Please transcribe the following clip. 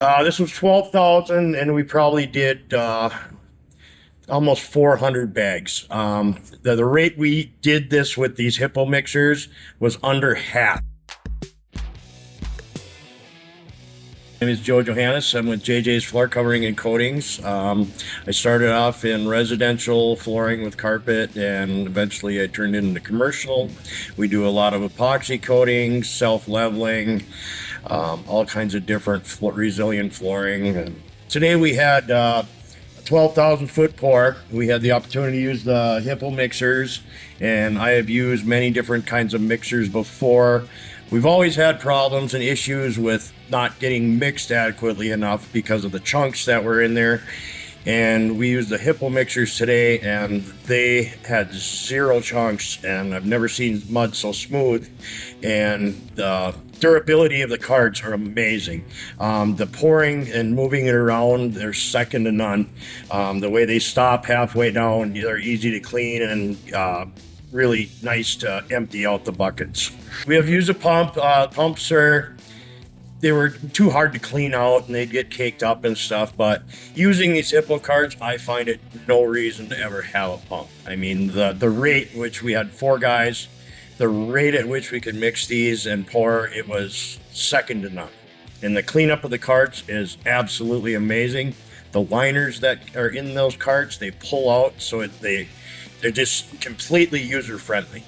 This was 12,000, and we probably did almost 400 bags. The rate we did this with these Hippo mixers was under half. My name is Joe Johannes. I'm with JJ's Floor Covering and Coatings. I started off in residential flooring with carpet, and eventually I turned into commercial. We do a lot of epoxy coatings, self-leveling, all kinds of different resilient flooring. And today we had a 12,000 foot pour. We had the opportunity to use the Hippo mixers, and I have used many different kinds of mixers before. We've always had problems and issues with not getting mixed adequately enough because of the chunks that were in there. And we used the Hippo mixers today, and they had zero chunks, and I've never seen mud so smooth. And the durability of the carts are amazing. The pouring and moving it around, they're second to none. The way they stop halfway down, they're easy to clean and really nice to empty out the buckets. We have used a pump. Pumps they were too hard to clean out and they'd get caked up and stuff, but using these Hippo carts, I find it no reason to ever have a pump. I mean, the rate which we had 4 guys, the rate at which we could mix these and pour, it was second to none. And the cleanup of the carts is absolutely amazing. The liners that are in those carts, they pull out, so they're just completely user friendly.